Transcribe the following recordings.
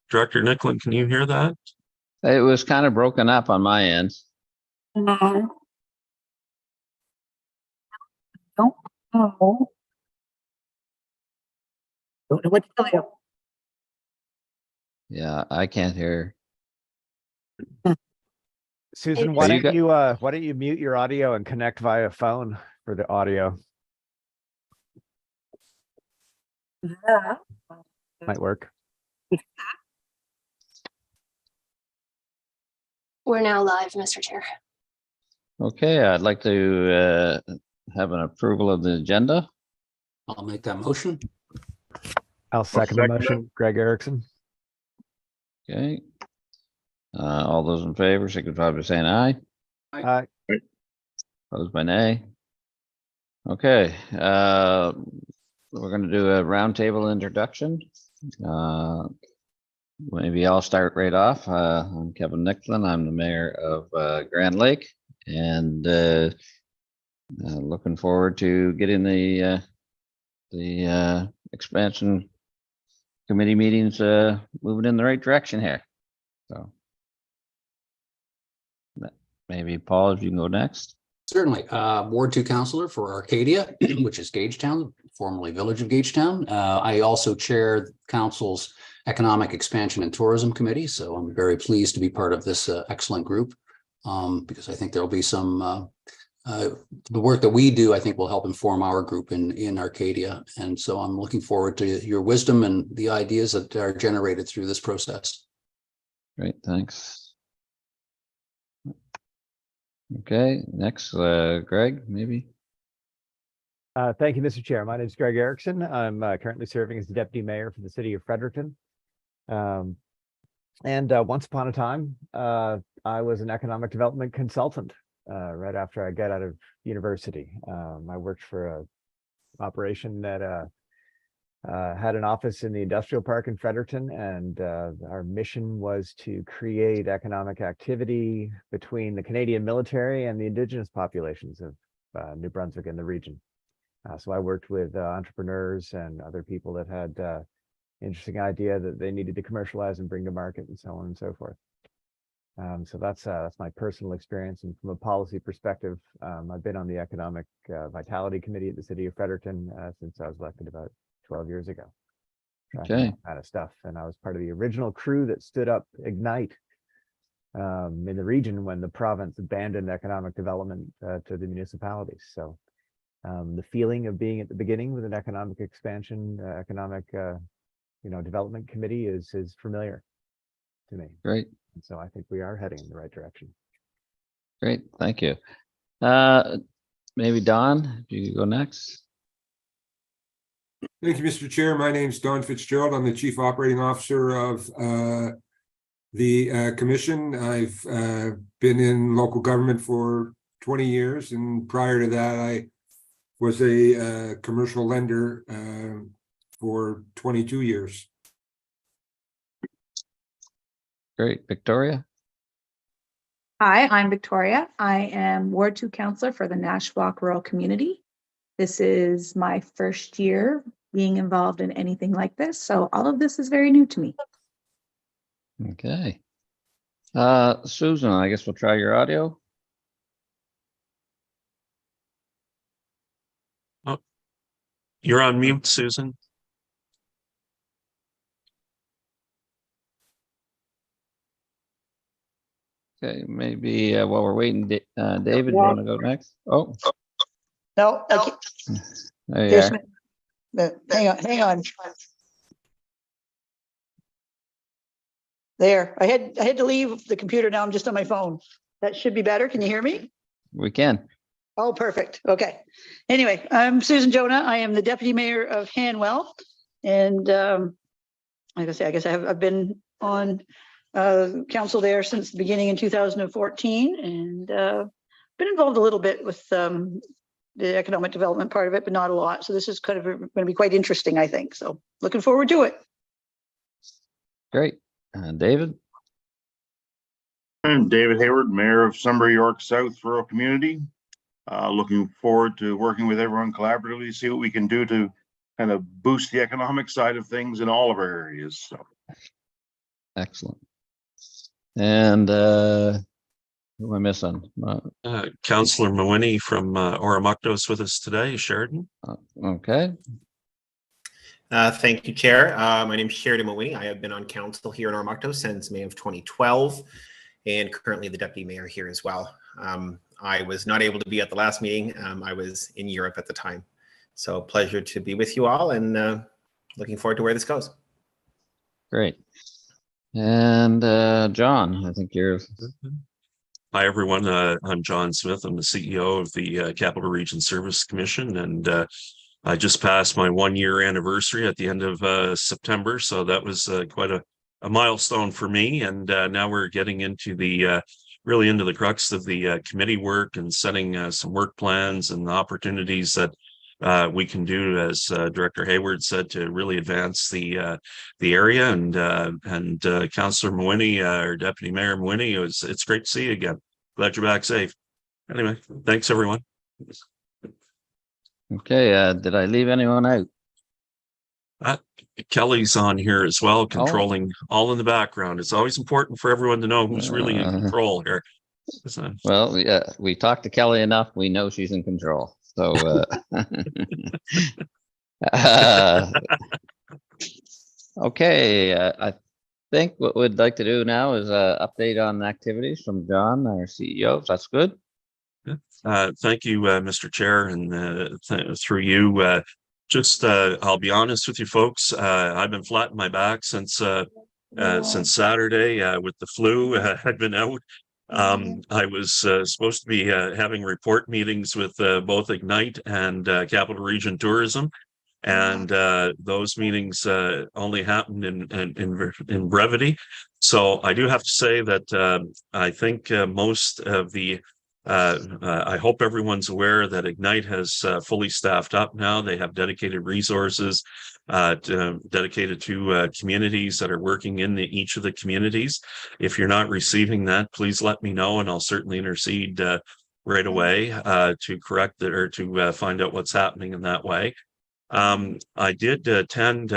Director Nicklin, can you hear that? It was kind of broken up on my end. No. Don't know. Don't know what to tell you. Yeah, I can't hear. Susan, Why don't why don't you mute your audio and connect via phone for the audio? Yeah. Might work. We're now live, Mr. Chair. Okay, I'd like to have an approval of the agenda. I'll make that motion. I'll second the motion. Greg Erickson. Okay. All those in favor, signify by saying aye. Aye. Opposed by nay. Okay, we're going to do a roundtable introduction. Maybe I'll start right off. I'm Kevin Nicklin. I'm the mayor of Grand Lake, and looking forward to getting the expansion committee meetings moving in the right direction here. So maybe Paul, if you can go next. Certainly. Ward 2 councillor for Arcadia, which is Gagetown, formerly Village of Gagetown. I also chair council's Economic Expansion and Tourism Committee, so I'm very pleased to be part of this excellent group because I think there'll be some the work that we do, I think, will help inform our group in Arcadia. And so I'm looking forward to your wisdom and the ideas that are generated through this process. Great, thanks. Okay, next, Greg, maybe. Thank you, Mr. Chair. My name is Greg Erickson. I'm currently serving as the deputy mayor for the city of Fredericton. Once upon a time, I was an economic development consultant right after I got out of university. I worked for an operation that had an office in the industrial park in Fredericton, and our mission was to create economic activity between the Canadian military and the Indigenous populations of New Brunswick and the region. So I worked with entrepreneurs and other people that had interesting idea that they needed to commercialize and bring to market, and so on and so forth. So that's my personal experience. And from a policy perspective, I've been on the Economic Vitality Committee at the City of Fredericton since I was elected about 12 years ago. Okay. Kind of stuff. And I was part of the original crew that stood up Ignite in the region when the province abandoned economic development to the municipalities. So the feeling of being at the beginning with an economic expansion, development committee is familiar to me. Great. And so I think we are heading in the right direction. Great, thank you. Maybe Don, if you could go next. Thank you, Mr. Chair. My name is Don Fitzgerald. I'm the Chief Operating Officer of the Commission. I've been in local government for 20 years, and prior to that, I was a commercial lender for 22 years. Great, Victoria. Hi, I'm Victoria. I am Ward 2 councillor for the Nashwauk Rural Community. This is my first year being involved in anything like this, so all of this is very new to me. Okay. Susan, I guess we'll try your audio. Oh, you're on mute, Susan. Okay, maybe while we're waiting, David, you want to go next? Oh, No, there you are. hang on. There, I had to leave the computer. Now I'm just on my phone. That should be better. Can you hear me? We can. Oh, perfect. Okay. Anyway, I'm Susan Jonah. I am the deputy mayor of Hanwell. And like I say, I guess I've been on council there since the beginning in 2014, and been involved a little bit with the economic development part of it, but not a lot. So this is kind of going to be quite interesting, I think. So looking forward to it. Great. David? I'm David Hayward, Mayor of Sunbury York South Rural Community. Looking forward to working with everyone collaboratively, see what we can do to kind of boost the economic side of things in all of our areas. So Excellent. And who am I missing? Councillor Mawhinney from Oromocto is with us today. Sheridan. Okay. Thank you, Chair. My name is Sheridan Mawhinney. I have been on council here in Oromocto since May of 2012 and currently the deputy mayor here as well. I was not able to be at the last meeting. I was in Europe at the time. So pleasure to be with you all and looking forward to where this goes. Great. And John, I think you're. Hi, everyone. I'm John Smith. I'm the CEO of the Capital Region Service Commission, and I just passed my 1-year anniversary at the end of September. So that was quite a milestone for me. And now we're getting into the really into the crux of the committee work and setting some work plans and opportunities that we can do, as Director Hayward said, to really advance the area. And Councillor Mawhinney, or Deputy Mayor Mawhinney, it's great to see you again. Glad you're back safe. Anyway, thanks everyone. Okay. Did I leave anyone out? Kelly's on here as well, controlling all in the background. It's always important for everyone to know who's really in control here. Well, yeah, we talked to Kelly enough. We know she's in control. So, okay. I think what we'd like to do now is update on activities from John, our CEO. If that's good. Thank you, Mr. Chair, and through you. I'll be honest with you folks. I've been flat in my back since Saturday with the flu. I've been out. I was supposed to be having report meetings with both Ignite and Capital Region Tourism, and those meetings only happened in brevity. So I do have to say that I think most of the I hope everyone's aware that Ignite has fully staffed up now. They have dedicated resources dedicated to communities that are working in each of the communities. If you're not receiving that, please let me know, and I'll certainly intercede right away to correct it or to find out what's happening in that way. I did attend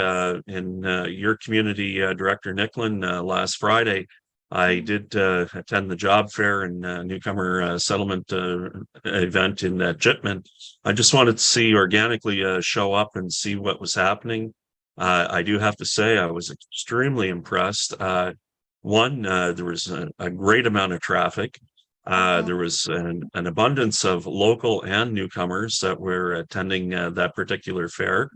in your community, Director Nicklin, last Friday. I did attend the job fair and newcomer settlement event in Chipman. I just wanted to see organically show up and see what was happening. I do have to say I was extremely impressed. One, there was a great amount of traffic. There was an abundance of local and newcomers that were attending that particular fair.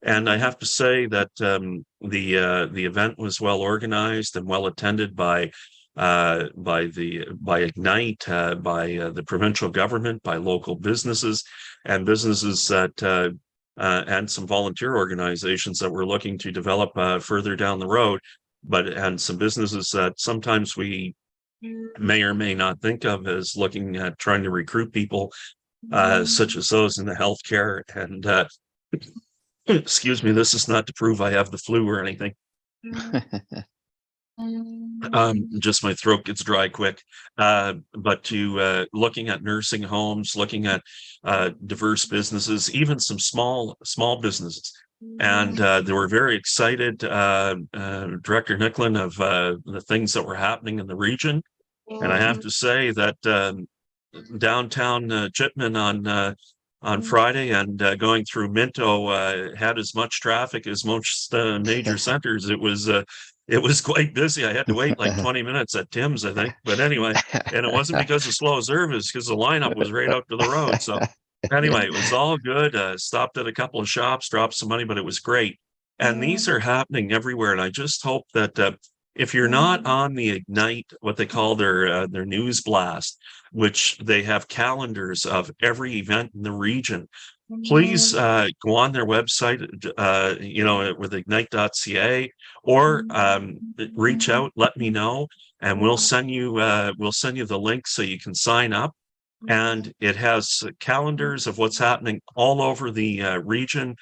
And I have to say that the event was well organized and well attended by Ignite, by the provincial government, by local businesses, and businesses that and some volunteer organizations that were looking to develop further down the road, and some businesses that sometimes we may or may not think of as looking at trying to recruit people, such as those in the healthcare and. Excuse me, this is not to prove I have the flu or anything. Just my throat gets dry quick. But to looking at nursing homes, looking at diverse businesses, even some small businesses. And they were very excited, Director Nicklin, of the things that were happening in the region. And I have to say that downtown Chipman on Friday and going through Minto had as much traffic as most major centers. It was quite busy. I had to wait like 20 minutes at Tim's, I think. But anyway, and it wasn't because of slow service, because the lineup was right up to the road. So anyway, it was all good. Stopped at a couple of shops, dropped some money, but it was great. And these are happening everywhere. And I just hope that if you're not on the Ignite, what they call their news blast, which they have calendars of every event in the region, please go on their website, with ignite.ca, or reach out, let me know, and we'll send you the link so you can sign up. And it has calendars of what's happening all over the region.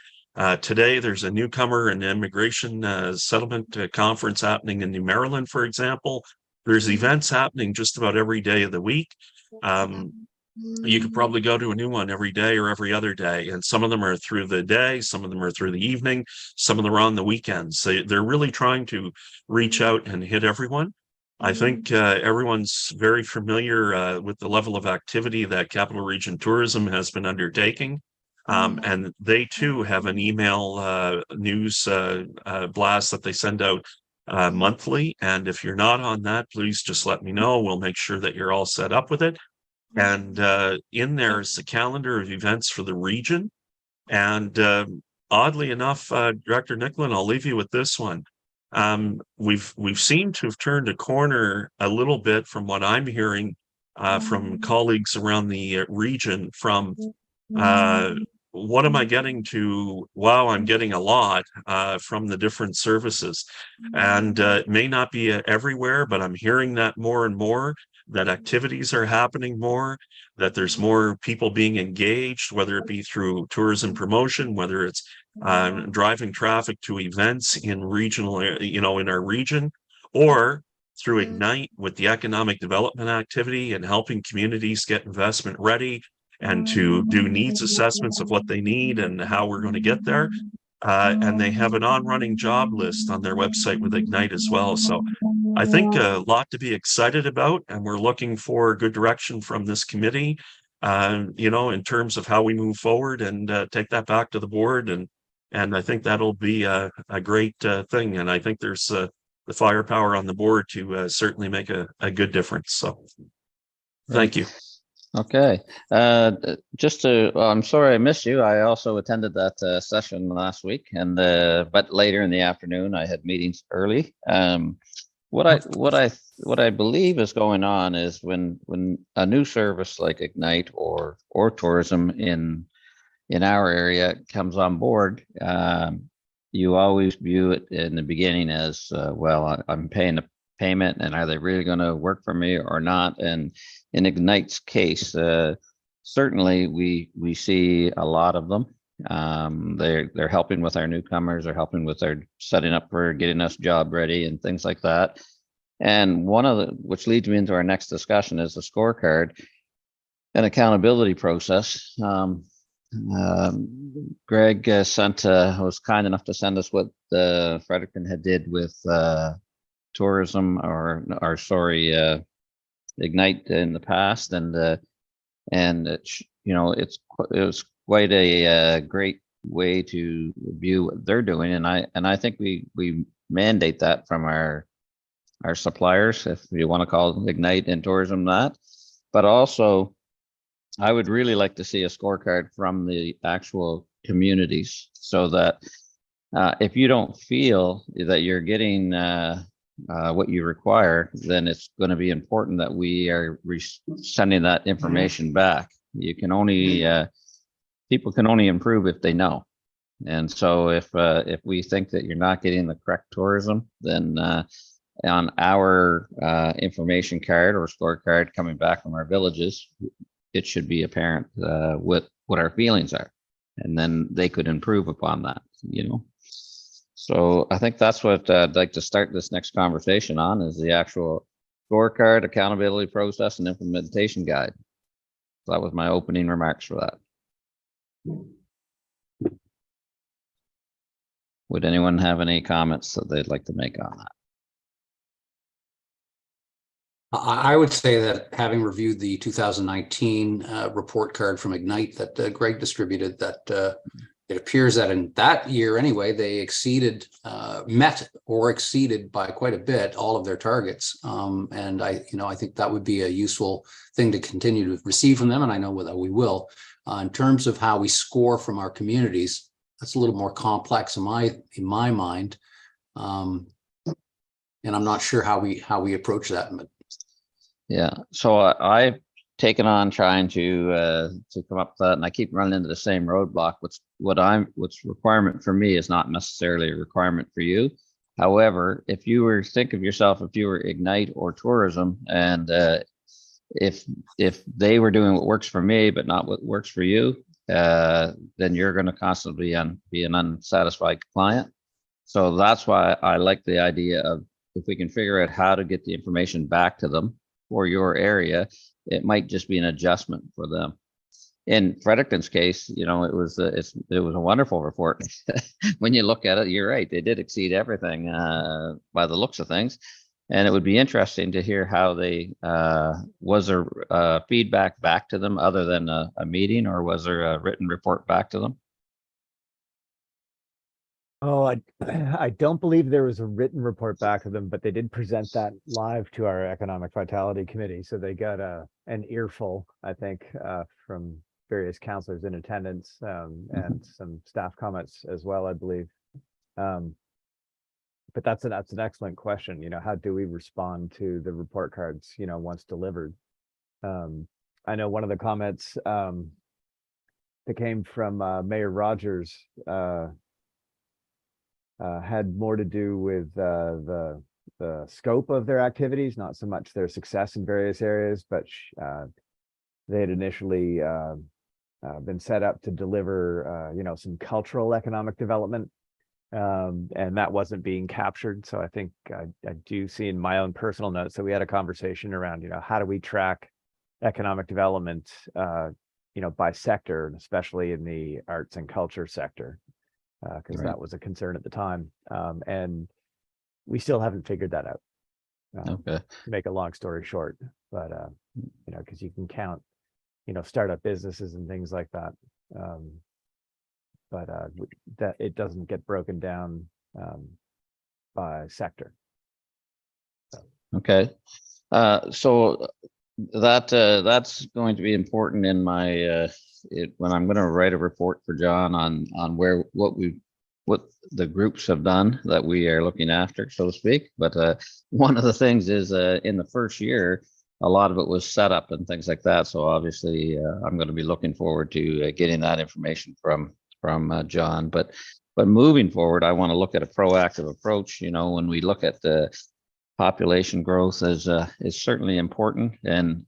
Today, there's a newcomer and immigration settlement conference happening in New Maryland, for example. There's events happening just about every day of the week. you could probably go to a new one every day or every other day. And some of them are through the day, some of them are through the evening, some of them are on the weekends. They're really trying to reach out and hit everyone. I think everyone's very familiar with the level of activity that Capital Region Tourism has been undertaking. And they too have an email news blast that they send out monthly. And if you're not on that, please just let me know. We'll make sure that you're all set up with it. And in there is the calendar of events for the region. And oddly enough, Director Nicklin, I'll leave you with this one. We've seemed to have turned a corner a little bit from what I'm hearing from colleagues around the region from what am I getting to? Wow, I'm getting a lot from the different services. And it may not be everywhere, but I'm hearing that more and more, that activities are happening more, that there's more people being engaged, whether it be through tourism promotion, whether it's driving traffic to events in regional, in our region, or through Ignite with the economic development activity and helping communities get investment ready and to do needs assessments of what they need and how we're going to get there. And they have an on-running job list on their website with Ignite as well. So I think a lot to be excited about, and we're looking for good direction from this committee, in terms of how we move forward and take that back to the board. And I think that'll be a great thing. And I think there's the firepower on the board to certainly make a good difference. So thank you. Okay, I'm sorry I missed you. I also attended that session last week, and but later in the afternoon I had meetings early. What I believe is going on is when a new service like Ignite or tourism in our area comes on board, you always view it in the beginning as well, I'm paying a payment, and are they really going to work for me or not? And in Ignite's case, certainly we see a lot of them. They're helping with our newcomers, they're helping with their setting up for getting us job ready and things like that. And which leads me into our next discussion, is the scorecard and accountability process. Greg was kind enough to send us what Fredericton had did with tourism Ignite in the past, and it was quite a great way to view what they're doing, and I think we mandate that from our suppliers, if you want to call Ignite and tourism that. But also I would really like to see a scorecard from the actual communities, so that if you don't feel that you're getting what you require, then it's going to be important that we are sending that information back. You can only people can only improve if they know. And so if we think that you're not getting the correct tourism, then on our information card or scorecard coming back from our villages, it should be apparent what our feelings are, and then they could improve upon that, So I think that's what I'd like to start this next conversation on, is the actual scorecard, accountability process, and implementation guide. So that was my opening remarks for that. Would anyone have any comments that they'd like to make on that? I would say that, having reviewed the 2019 report card from Ignite that Greg distributed, that it appears that in that year anyway, they met or exceeded by quite a bit all of their targets. And I think that would be a useful thing to continue to receive from them. And I know that we will. In terms of how we score from our communities, that's a little more complex in my mind. And I'm not sure how we approach that. Yeah, so I've taken on trying to come up with that, and I keep running into the same roadblock. What's requirement for me is not necessarily a requirement for you. However, if you were think of yourself, if you were Ignite or tourism, and if they were doing what works for me but not what works for you, then you're going to constantly be an unsatisfied client. So that's why I like the idea of, if we can figure out how to get the information back to them for your area, it might just be an adjustment for them. In Fredericton's case, you know, it was a wonderful report. When you look at it, you're right. They did exceed everything by the looks of things. And it would be interesting to hear how they, was there feedback back to them other than a meeting, or was there a written report back to them? Oh, I don't believe there was a written report back to them, but they did present that live to our Economic Vitality Committee. So they got an earful, I think, from various councillors in attendance, and some staff comments as well, I believe. But that's an excellent question. You know, how do we respond to the report cards, you know, once delivered? I know one of the comments that came from Mayor Rogers had more to do with the scope of their activities, not so much their success in various areas, but they had initially been set up to deliver, you know, some cultural economic development. And that wasn't being captured. So I think I do see in my own personal notes that we had a conversation around, you know, how do we track economic development, you know, by sector, and especially in the arts and culture sector, because Right. that was a concern at the time. And we still haven't figured that out. Okay. To make a long story short, but, you know, because you can count, you know, startup businesses and things like that. But that it doesn't get broken down by sector. Okay. So that's going to be important in my when I'm going to write a report for John on what the groups have done that we are looking after, so to speak. But one of the things is in the first year, a lot of it was set up and things like that. So obviously, I'm going to be looking forward to getting that information from John. But moving forward, I want to look at a proactive approach. You know, when we look at the population growth is certainly important, and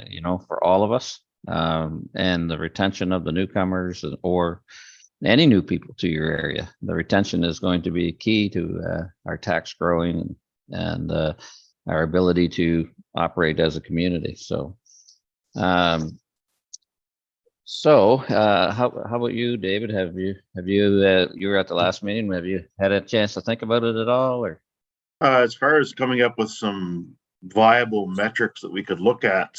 you know, for all of us, and the retention of the newcomers or any new people to your area. The retention is going to be key to our tax growing and our ability to operate as a community. So how about you, David? Have you you were at the last meeting? Have you had a chance to think about it at all, or? As far as coming up with some viable metrics that we could look at,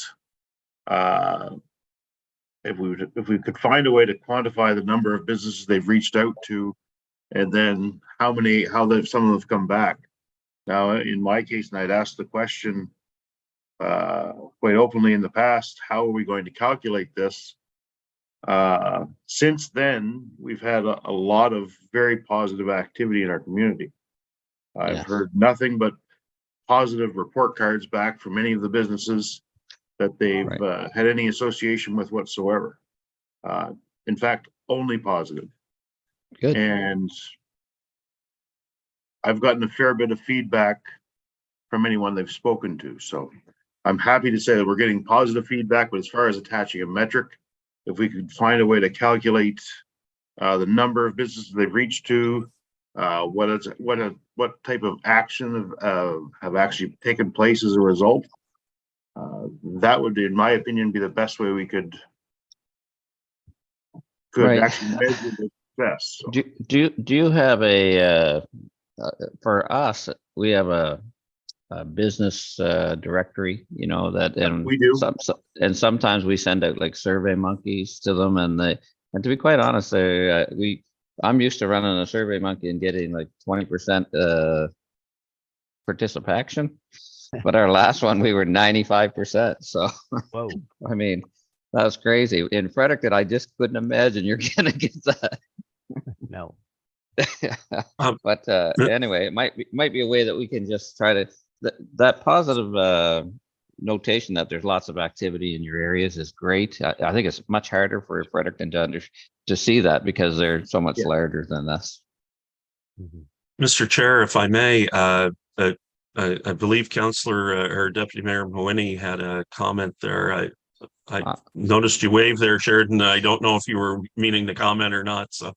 if we could find a way to quantify the number of businesses they've reached out to, and then some of them have come back. Now, in my case, and I'd asked the question quite openly in the past, how are we going to calculate this? Since then, we've had a lot of very positive activity in our community. I've heard nothing but positive report cards back from any of the businesses that they've had any association with whatsoever. In fact, only positive. Good. And I've gotten a fair bit of feedback from anyone they've spoken to. So I'm happy to say that we're getting positive feedback, but as far as attaching a metric, if we could find a way to calculate the number of businesses they've reached to, what type of action have actually taken place as a result, that would, in my opinion, be the best way we could actually measure the success. So. Do you have for us, we have a business directory, you know, that, and we do. And sometimes we send out like Survey Monkeys to them, and to be quite honest, I'm used to running a Survey Monkey and getting like 20% participation, but our last one we were 95%. So Whoa. I mean, that was crazy. In Fredericton, I just couldn't imagine you're gonna get that. No. But anyway, it might be a way that we can just try to that positive notation that there's lots of activity in your areas is great. I think it's much harder for Fredericton to see that because they're so much larger than us. Mr. Chair, if I may, I believe Councillor or Deputy Mayor Mawhinney had a comment there. I noticed you waved there, Sheridan. I don't know if you were meaning to comment or not. So.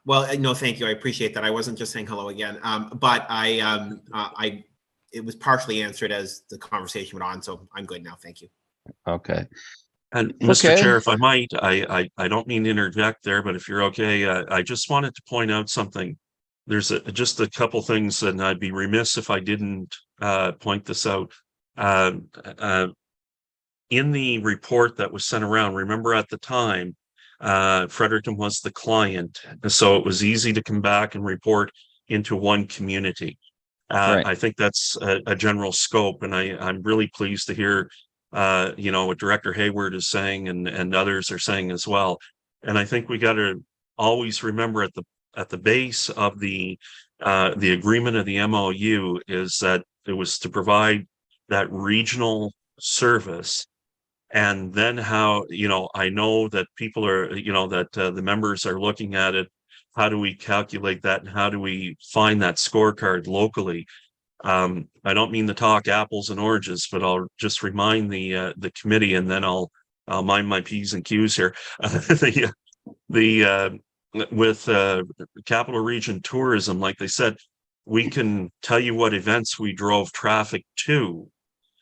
Well, no, thank you. I appreciate that. I wasn't just saying hello again, but I it was partially answered as the conversation went on, so I'm good now. Thank you. Okay. And Mr. Okay. Chair, if I might, I don't mean to interject there, but if you're okay, I just wanted to point out something. There's just a couple things, and I'd be remiss if I didn't point this out. In the report that was sent around, remember at the time, Fredericton was the client, so it was easy to come back and report into one community. Right. I think that's a general scope, and I'm really pleased to hear what Director Hayward is saying and others are saying as well. And I think we got to always remember at the base of the agreement of the MOU is that it was to provide that regional service. And then how, I know that people are, that the members are looking at it. How do we calculate that, and how do we find that scorecard locally? I don't mean to talk apples and oranges, but I'll just remind the committee, and then I'll mind my P's and Q's here. With Capital Region Tourism, like they said, we can tell you what events we drove traffic to,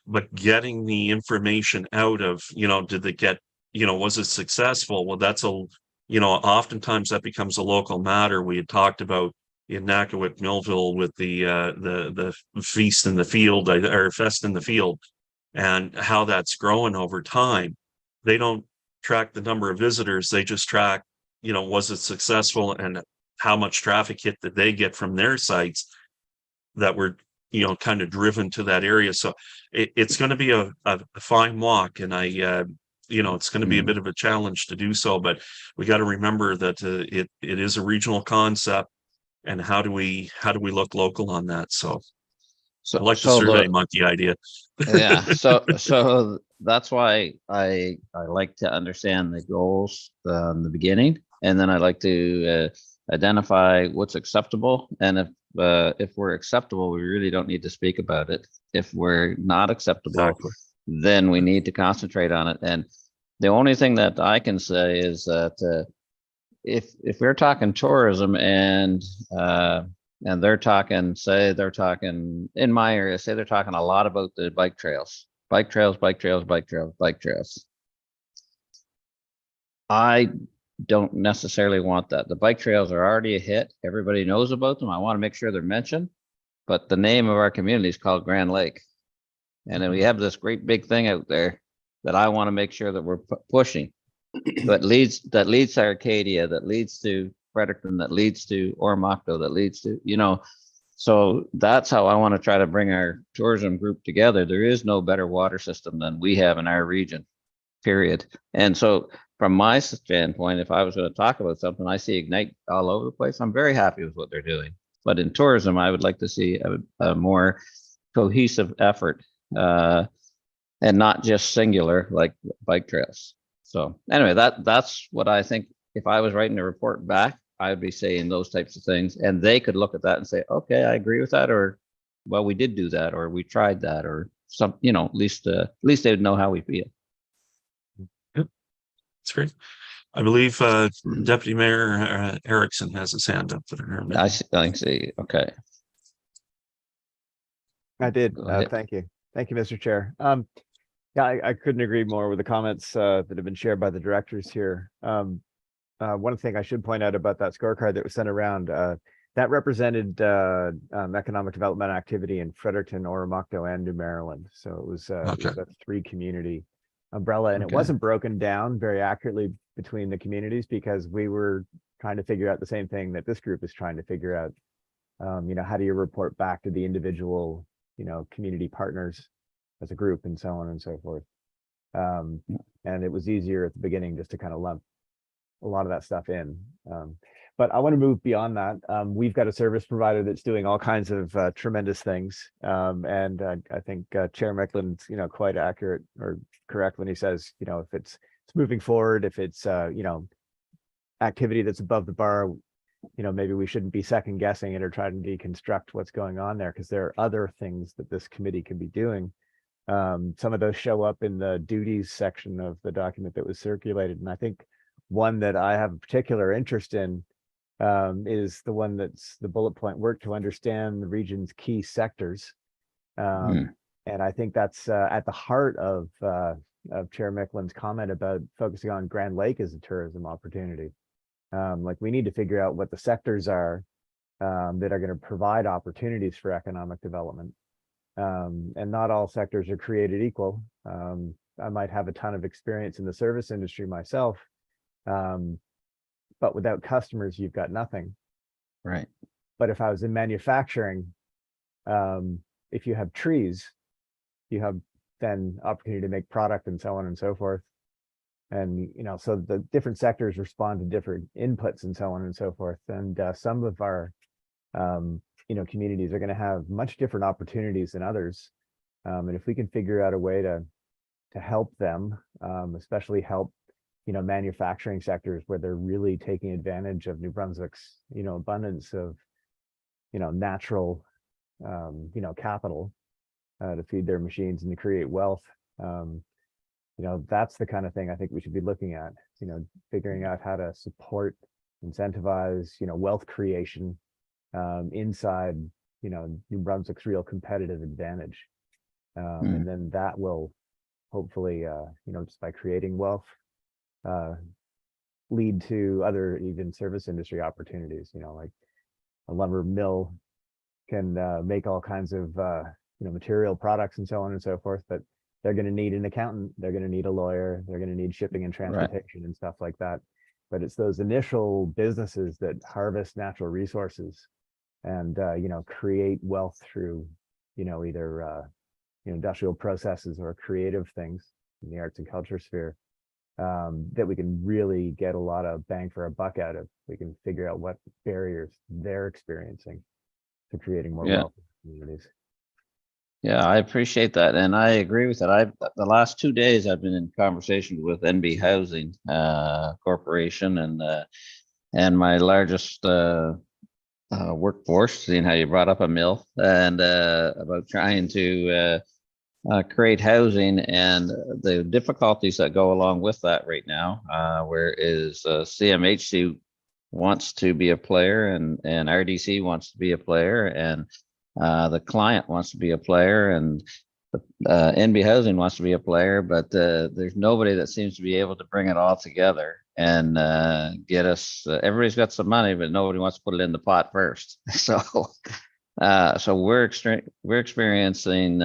but getting the information out of, did they get, was it successful? Well, that's oftentimes that becomes a local matter. We had talked about in Nakiwik, Millville with the feast in the field, or fest in the field, and how that's growing over time. They don't track the number of visitors. They just track, was it successful, and how much traffic hit did they get from their sites that were, kind of driven to that area. So it's going to be a fine walk, and it's going to be a bit of a challenge to do so, but we got to remember that it is a regional concept, and how do we look local on that? So I like the survey monkey idea. Yeah, so that's why I like to understand the goals in the beginning, and then I like to identify what's acceptable, and if we're acceptable, we really don't need to speak about it. If we're not acceptable, Exactly. then we need to concentrate on it. And the only thing that I can say is that if we're talking tourism and they're talking in my area, say they're talking a lot about the bike trails. I don't necessarily want that. The bike trails are already a hit. Everybody knows about them. I want to make sure they're mentioned, but the name of our community is called Grand Lake. And then we have this great big thing out there that I want to make sure that we're pushing. That leads to Arcadia, that leads to Fredericton, that leads to Oromocto, that leads to, so that's how I want to try to bring our tourism group together. There is no better water system than we have in our region, period. And so from my standpoint, if I was going to talk about something, I see Ignite all over the place. I'm very happy with what they're doing. But in tourism, I would like to see a more cohesive effort and not just singular like bike trails. So anyway, that's what I think. If I was writing a report back, I would be saying those types of things, and they could look at that and say, okay, I agree with that, or well, we did do that, or we tried that, or some, at least they would know how we feel. That's great. I believe Deputy Mayor Erickson has his hand up. I see. Okay. I did. Go ahead. Thank you, Mr. Chair. Yeah, I couldn't agree more with the comments that have been shared by the directors here. One thing I should point out about that scorecard that was sent around, that represented economic development activity in Fredericton, Oromocto, and New Maryland. So it was a 3-community umbrella, and it wasn't broken down very accurately between the communities because we were trying to figure out the same thing that this group is trying to figure out. How do you report back to the individual, community partners as a group, and so on and so forth. And it was easier at the beginning just to kind of lump a lot of that stuff in. But I want to move beyond that. We've got a service provider that's doing all kinds of tremendous things. And I think Chair Mecklen's, quite accurate or correct when he says, if it's moving forward, if it's, activity that's above the bar, maybe we shouldn't be second guessing it or trying to deconstruct what's going on there, because there are other things that this committee can be doing. Some of those show up in the duties section of the document that was circulated. And I think one that I have a particular interest in is the one that's the bullet point: work to understand the region's key sectors And I think that's at the heart of Chair Micklin's comment about focusing on Grand Lake as a tourism opportunity. Like we need to figure out what the sectors are that are going to provide opportunities for economic development. And not all sectors are created equal. I might have a ton of experience in the service industry myself, but without customers, you've got nothing. Right. But if I was in manufacturing, if you have trees, you have then opportunity to make product and so on and so forth. And, you know, so the different sectors respond to different inputs and so on and so forth. And some of our, you know, communities are going to have much different opportunities than others. And if we can figure out a way to help them, especially help, you know, manufacturing sectors where they're really taking advantage of New Brunswick's, you know, abundance of, you know, natural, you know, capital to feed their machines and to create wealth. You know, that's the kind of thing I think we should be looking at, you know, figuring out how to support, incentivize, you know, wealth creation inside, you know, New Brunswick's real competitive advantage. And then that will hopefully, you know, just by creating wealth, lead to other even service industry opportunities, you know, like a lumber mill can make all kinds of, you know, material products and so on and so forth, but they're going to need an accountant, they're going to need a lawyer, they're going to need shipping and transportation and stuff like that. But it's those initial businesses that harvest natural resources and, you know, create wealth through, you know, either, you know, industrial processes or creative things in the arts and culture sphere, that we can really get a lot of bang for a buck out of. We can figure out what barriers they're experiencing to creating more wealth in communities. Yeah, I appreciate that, and I agree with that. The last 2 days I've been in conversations with NB Housing Corporation and my largest workforce, seeing how you brought up a mill, and about trying to create housing and the difficulties that go along with that right now. Whereas CMHC wants to be a player and RDC wants to be a player and the client wants to be a player and NB Housing wants to be a player, but there's nobody that seems to be able to bring it all together and get us. Everybody's got some money, but nobody wants to put it in the pot first. So, so we're experiencing.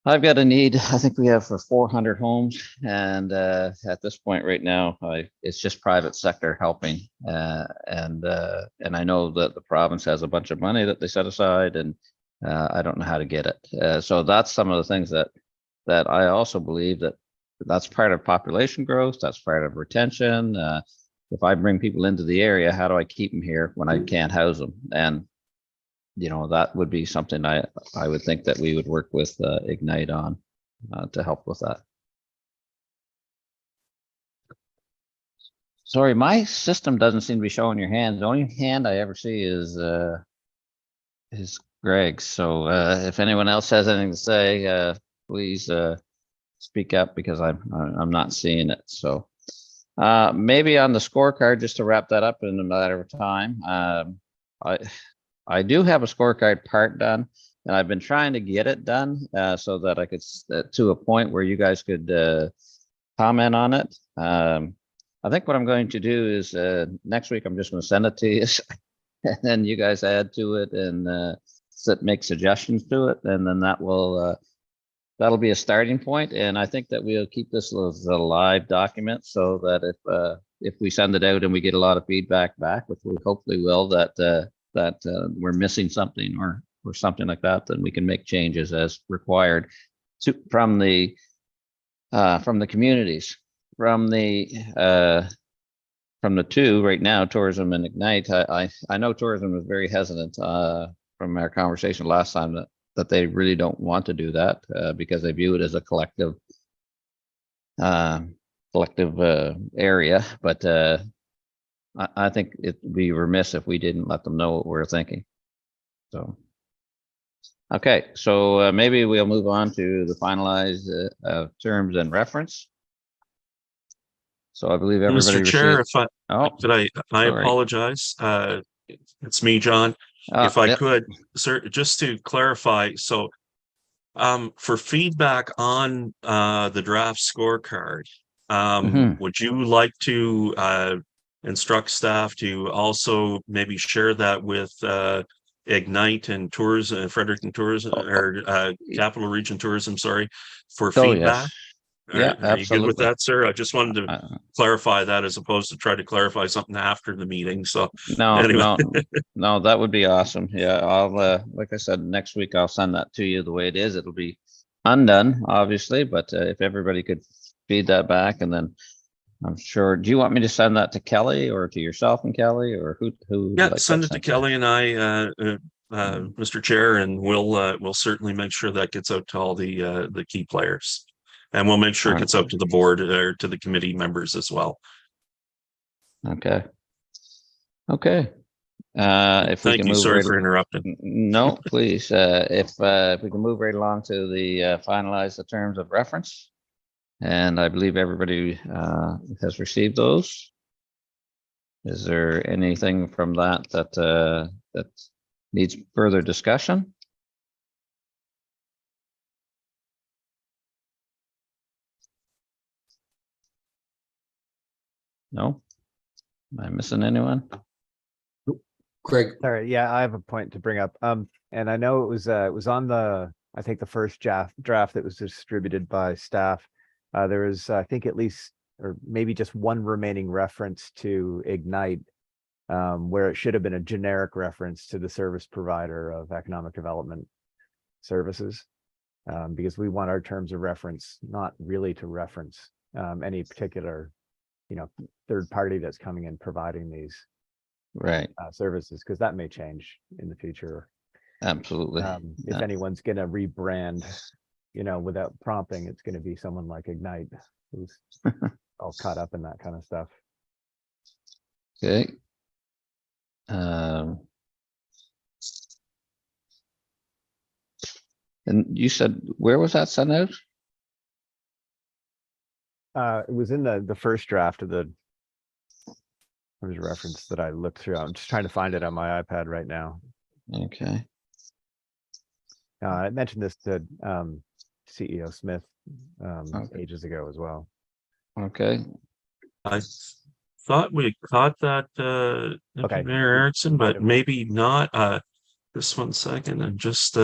I've got a need. I think we have for 400 homes, and at this point right now, it's just private sector helping, and I know that the province has a bunch of money that they set aside, and I don't know how to get it. So that's some of the things that I also believe that's part of population growth. That's part of retention. If I bring people into the area, how do I keep them here when I can't house them? And you know, that would be something I would think that we would work with Ignite on to help with that. Sorry, my system doesn't seem to be showing your hand. The only hand I ever see is Greg's. So if anyone else has anything to say, please speak up because I'm not seeing it. So maybe on the scorecard, just to wrap that up in a matter of time, I do have a scorecard part done, and I've been trying to get it done so that I could to a point where you guys could comment on it. I think what I'm going to do is next week I'm just going to send it to you, and then you guys add to it and make suggestions to it, and then that'll be a starting point. And I think that we'll keep this as a live document so that if we send it out and we get a lot of feedback back, which we hopefully will, that we're missing something or something like that, then we can make changes as required from the communities, from the two right now, tourism and Ignite. I know tourism is very hesitant from our conversation last time that they really don't want to do that because they view it as a collective area, but I think it'd be remiss if we didn't let them know what we're thinking. So, okay, so maybe we'll move on to the finalized terms and reference. So I believe everybody Mr. Chair, received. I apologize. It's me, John. If I Yep. could, sir, just to clarify, so for feedback on the draft scorecard, Mhm. would you like to instruct staff to also maybe share that with Ignite and Tourism, Fredericton Tourism, or Capital Region Tourism, sorry, for Oh, feedback? yes. Yeah, Are you good with absolutely. that, sir? I just wanted to Uh, clarify that as opposed to try to clarify something after the meeting. So No, anyway, no, that would be awesome. Yeah, I'll, like I said, next week I'll send that to you the way it is. It'll be undone, obviously, but if everybody could feed that back, and then I'm sure, do you want me to send that to Kelly or to yourself and Kelly, or who would yeah, like send that it to sent Kelly and I, Mr. Chair, and we'll certainly make sure that gets out to all the key players. And we'll make sure it gets out to the board or to the committee members as well. Okay. Okay. If we Thank can you. move Sorry right, for interrupting. no, please, if we can move right along to the finalize the terms of reference. And I believe everybody has received those. Is there anything from that that needs further discussion? No? Am I missing anyone? Greg, Sorry, yeah, I have a point to bring up. And I know it was on the, I think the first draft that was distributed by staff. There was, I think, at least, or maybe just one remaining reference to Ignite, where it should have been a generic reference to the service provider of economic development services. Because we want our terms of reference not really to reference any particular, third party that's coming in providing these Right, services, because that may change in the future. absolutely. If anyone's going to rebrand, without prompting, it's going to be someone like Ignite, who's all caught up in that kind of stuff. Okay. And you said, where was that sent out? It was in the first draft of the, there was a reference that I looked through. I'm just trying to find it on my iPad right now. Okay, I mentioned this to CEO Smith ages ago as well. okay. I thought we caught that, Okay. Mayor Erickson, Might but have. maybe not. Just 1 second. I'm just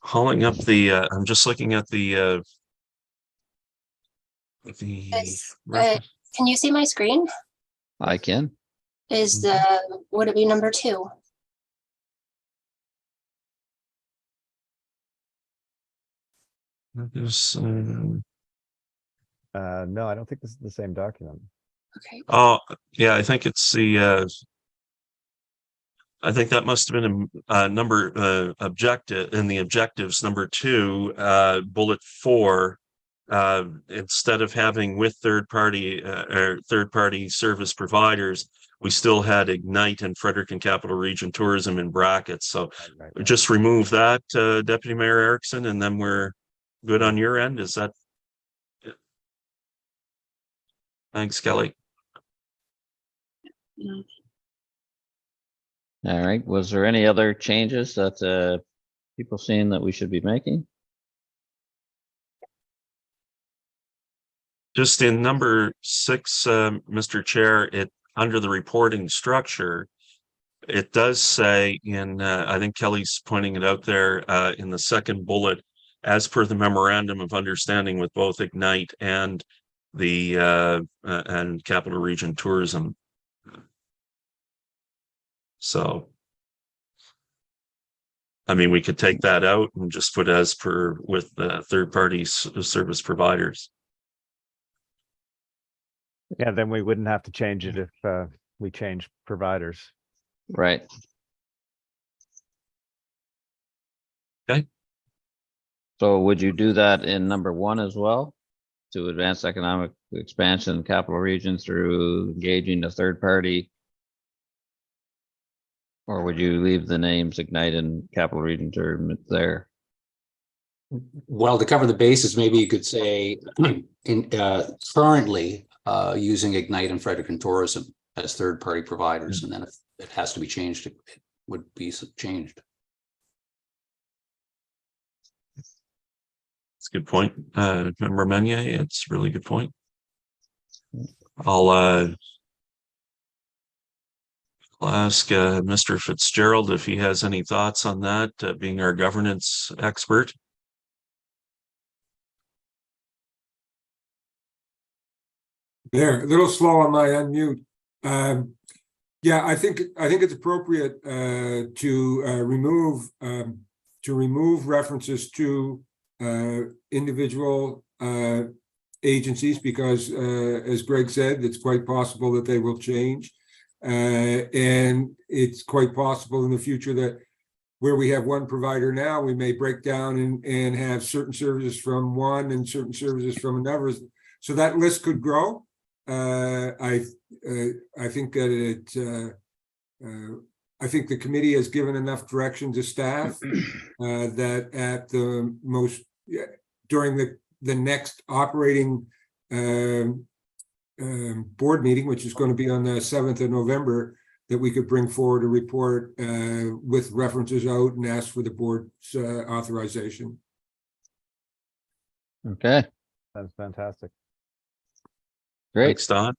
hauling up I'm just looking at the Yes, reference. Can you see my screen? I can. Is would it be number 2? There's, No, I don't think this is the same document. Okay. oh, yeah, I think it's I think that must have been a number objective in the objectives, number 2, bullet 4. Instead of having with third party or third party service providers, we still had Ignite and Fredericton Capital Region Tourism in brackets. So Right. just remove that, Deputy Mayor Erickson, and then we're good on your end. Is that? Thanks, Kelly. All right. Was there any other changes that people seen that we should be making? Just in number 6, Mr. Chair, under the reporting structure, it does say in, I think Kelly's pointing it out there, in the second bullet, as per the memorandum of understanding with both Ignite and the and Capital Region Tourism. So, I mean, we could take that out and just put as per with third party service providers. Yeah, then we wouldn't have to change it if we change providers. Right. Okay. So would you do that in number 1 as well? To advance economic expansion in capital region through engaging a third party? Or would you leave the names Ignite and Capital Region Tourism there? well, to cover the bases, maybe you could say in currently using Ignite and Fredericton Tourism as third-party providers, and then if it has to be changed, would be changed. It's a good point. Member Meunier, it's a really good point. I'll ask Mr. Fitzgerald if he has any thoughts on that, being our governance expert. There, a little slow on my unmute. Yeah, I think it's appropriate to remove references to individual agencies because, as Greg said, it's quite possible that they will change. And it's quite possible in the future that where we have one provider now, we may break down and have certain services from one and certain services from another. So that list could grow. I think that I think the committee has given enough direction to staff that at the most during the next operating board meeting, which is going to be on the 7th of November, that we could bring forward a report with references out and ask for the board's authorization. Okay, That's fantastic. great. Thanks, Don.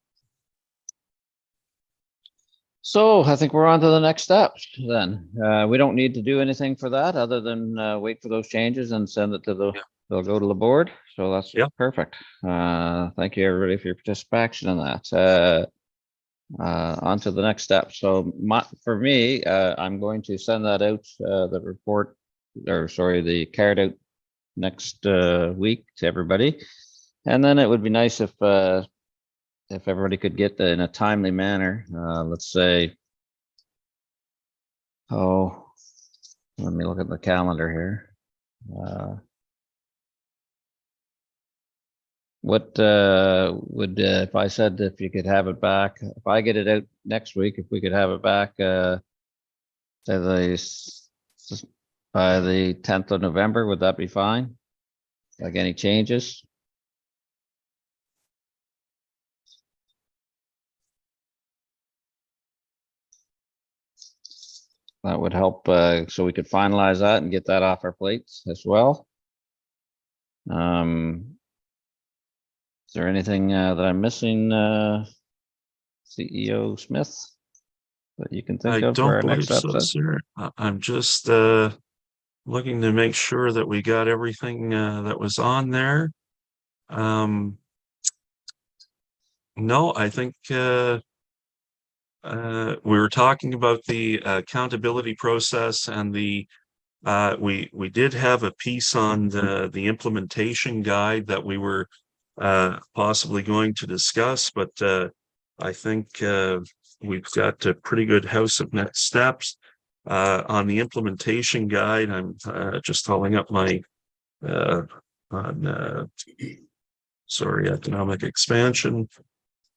So I think we're on to the next steps then. We don't need to do anything for that other than wait for those changes and send it to the, they'll go to the board. So that's perfect. Thank you everybody for your participation in that. On to the next step. So for me, I'm going to send that out, the report, or sorry, the card out next week to everybody. And then it would be nice if everybody could get in a timely manner, let's say, oh, let me look at the calendar here. What would, if I said if you could have it back, if I get it out next week, if we could have it back say by the 10th of November, would that be fine? Like any changes? That would help, so we could finalize that and get that off our plates as well. Is there anything that I'm missing, CEO Smith, that you can think I of for don't our next believe so, episode? sir. I'm just looking to make sure that we got everything that was on there. No, I think we were talking about the accountability process and the we did have a piece on the implementation guide that we were possibly going to discuss, but I think we've got a pretty good house of next steps on the implementation guide. I'm just holding up my on sorry, economic expansion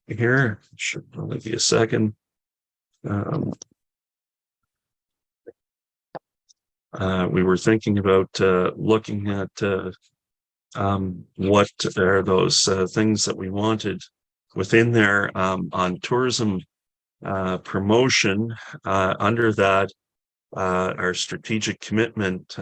here. Should only be a second. We were thinking about looking at what are those things that we wanted within there on tourism promotion. Under that, our strategic commitment,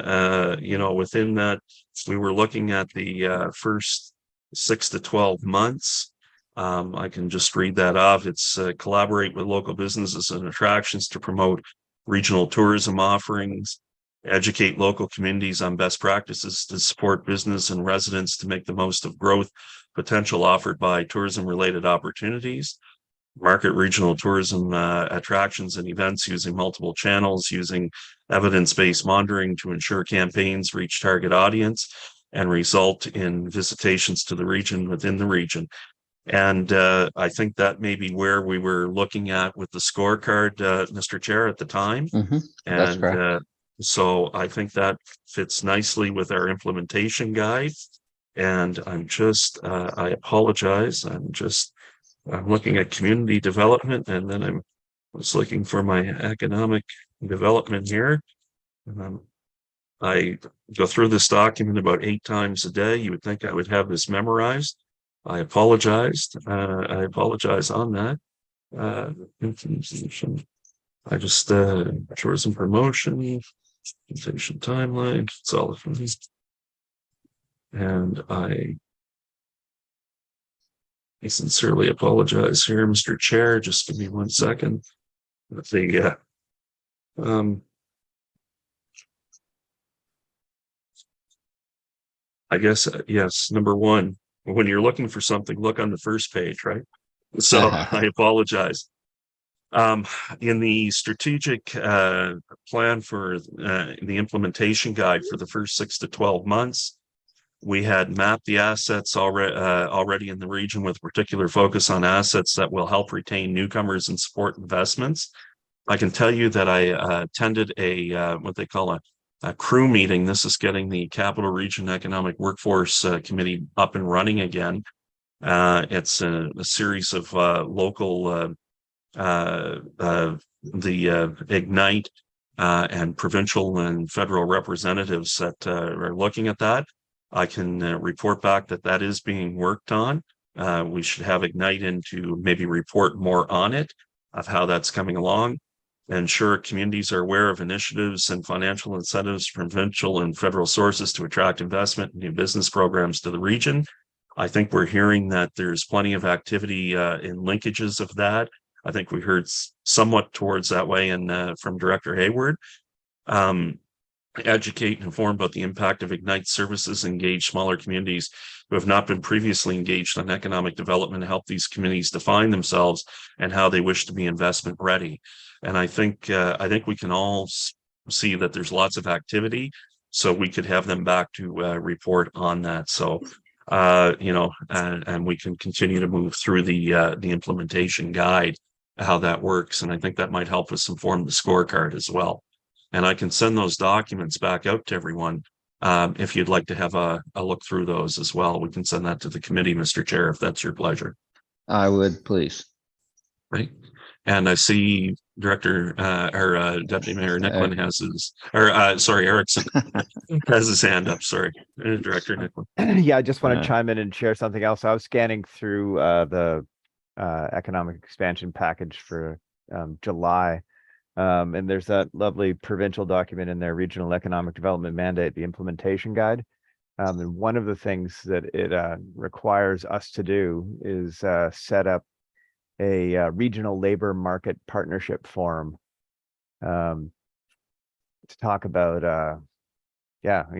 you know, within that, we were looking at the first 6 to 12 months. I can just read that off. It's collaborate with local businesses and attractions to promote regional tourism offerings, educate local communities on best practices to support business and residents to make the most of growth potential offered by tourism related opportunities, market regional tourism attractions and events using multiple channels, using evidence-based monitoring to ensure campaigns reach target audience and result in visitations to the region within the region. And I think that may be where we were looking at with the scorecard, Mr. Chair, at the time. That's correct. So I think that fits nicely with our implementation guide. And I'm just, I apologize. I'm looking at community development, and then I was looking for my economic development here. I go through this document about 8 times a day. You would think I would have this memorized. I apologized. I apologize on that. I just tourism promotion, compensation timeline, it's all of me. And I sincerely apologize here, Mr. Chair. Just give me 1 second. Let's see. I guess yes. Number one, when you're looking for something, look on the first page, right? So I apologize. In the strategic plan for the implementation guide for the first 6 to 12 months, we had mapped the assets already in the region with particular focus on assets that will help retain newcomers and support investments. I can tell you that I attended a what they call a crew meeting. This is getting the Capital Region Economic Workforce Committee up and running again. It's a series of local the Ignite and provincial and federal representatives that are looking at that. I can report back that that is being worked on. We should have Ignite in to maybe report more on it, of how that's coming along. Ensure communities are aware of initiatives and financial incentives from provincial and federal sources to attract investment and new business programs to the region. I think we're hearing that there's plenty of activity in linkages of that. I think we heard somewhat towards that way and from Director Hayward. Educate and inform about the impact of Ignite services, engage smaller communities who have not been previously engaged on economic development, help these communities define themselves and how they wish to be investment ready. And I think we can all see that there's lots of activity, so we could have them back to report on that. So and we can continue to move through the implementation guide, how that works, and I think that might help us inform the scorecard as well. And I can send those documents back out to everyone if you'd like to have a look through those as well. We can send that to the committee, Mr. Chair, if that's your pleasure. I would, please. Right. And I see Director or Deputy Mayor Nicklin has his, or sorry, Erickson has his hand up. Sorry, Director Nicklin. Yeah, I just want to chime in and share something else. I was scanning through the economic expansion package for July. And there's that lovely provincial document in there, Regional Economic Development Mandate, the implementation guide. And one of the things that it requires us to do is set up a regional labor market partnership forum to talk about, the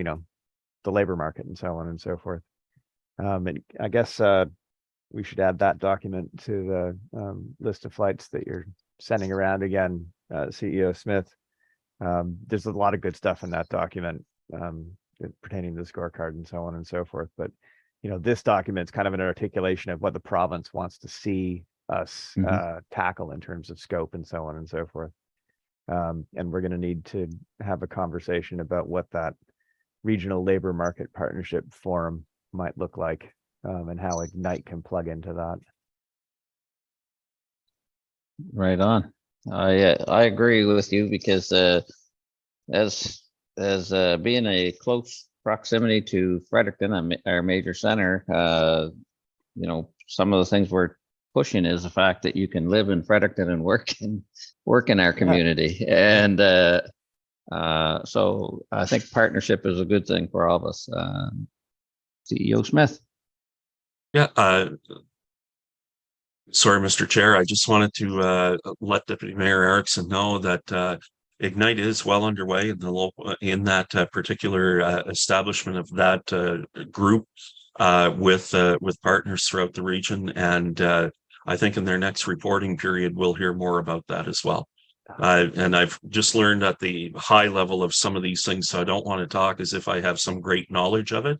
labor market and so on and so forth. And I guess we should add that document to the list of flights that you're sending around again, CEO Smith. There's a lot of good stuff in that document pertaining to the scorecard and so on and so forth. But, this document is kind of an articulation of what the province wants to see us tackle in terms of scope and so on and so forth. And we're going to need to have a conversation about what that regional labor market partnership forum might look like and how Ignite can plug into that. Right on. I agree with you because as being a close proximity to Fredericton, our major center, some of the things we're pushing is the fact that you can live in Fredericton and work in our community. And so I think partnership is a good thing for all of us. CEO Smith. Yeah. Sorry, Mr. Chair. I just wanted to let Deputy Mayor Erickson know that Ignite is well underway in the local, in that particular establishment of that group with partners throughout the region, and I think in their next reporting period we'll hear more about that as well. And I've just learned at the high level of some of these things, so I don't want to talk as if I have some great knowledge of it.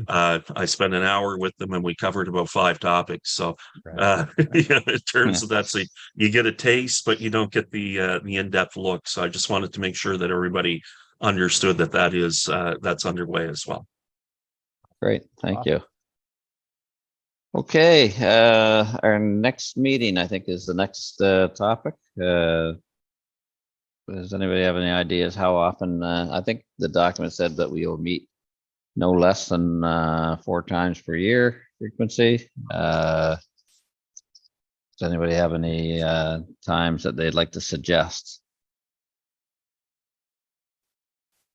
I spent an hour with them and we covered about 5 topics. So in terms of that, so you get a taste, but you don't get the in-depth look. So I just wanted to make sure that everybody understood that that's underway as well. Great, thank you. Okay, our next meeting, I think, is the next topic. Does anybody have any ideas how often? I think the document said that we will meet no less than 4 times per year frequency. Does anybody have any times that they'd like to suggest?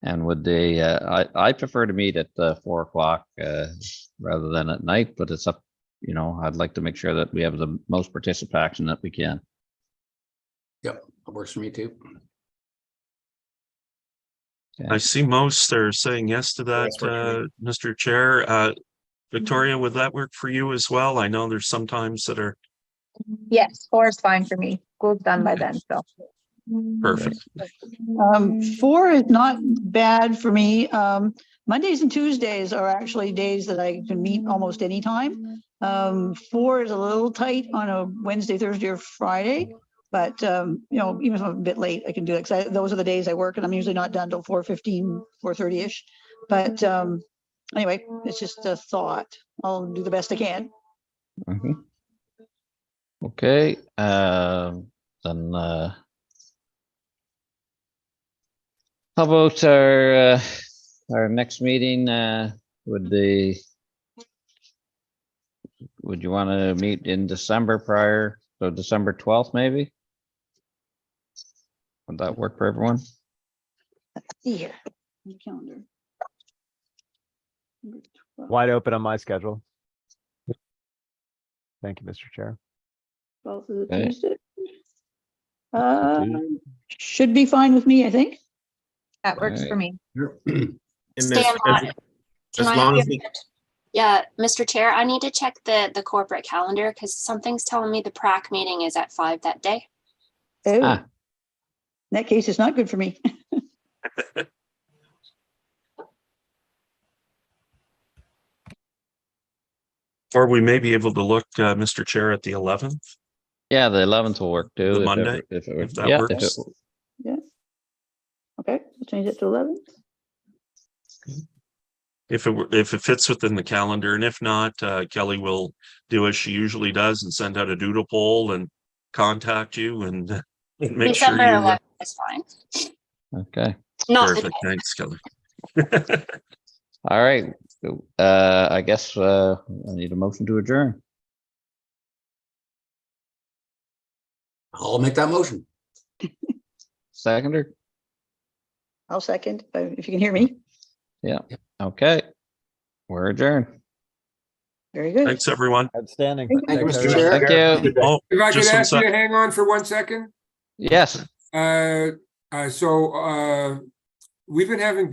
And would they, I prefer to meet at 4 o'clock rather than at night, but it's up, I'd like to make sure that we have the most participation that we can. Yep, that works for me too. I see most are saying yes to that, Yes, works for Mr. Chair. Victoria, would that work for you as well? I know there's some times that are Yes, 4 is fine for me. School's done by then, so. perfect. 4 is not bad for me. Mondays and Tuesdays are actually days that I can meet almost any time. 4 is a little tight on a Wednesday, Thursday, or Friday. But, even if I'm a bit late, I can do it because those are the days I work and I'm usually not done till 4:15, 4:30-ish. But anyway, it's just a thought. I'll do the best I can. Mhm. Okay, then how about our next meeting? Would you want to meet in December prior, so December 12th maybe? Would that work for everyone? See here. Calendar. Wide open on my schedule. Thank you, Mr. Chair. 12th is a Okay. Tuesday. Should be fine with me, I think. That works for Alright. me. And Stay as, on. as, Can as I long have as we, Yeah, Mr. Chair, I need to check the corporate calendar because something's telling me the PrAC meeting is at 5 that day. Oh, Ah. in that case, it's not good for me. Or we may be able to look, Mr. Chair, at the 11th. Yeah, the 11th will work too. The if Monday, if if that yeah, works. Okay, we'll change it to 11. If it fits within the calendar, and if not, Kelly will do as she usually does and send out a doodle poll and contact you and make sure December you. 11th is fine. Okay. Not the Perfect. day. Thanks, Kelly. All right. I guess I need a motion to adjourn. I'll make that motion. Seconder? I'll second, if you can hear me. Yeah. Okay. We're adjourned. Very good. Thanks, everyone. Outstanding. Thank you, Thanks, Mr. everyone. Chair. Thank you. Oh, If I could just one ask you sec. to hang on for 1 second. Yes. So we've been having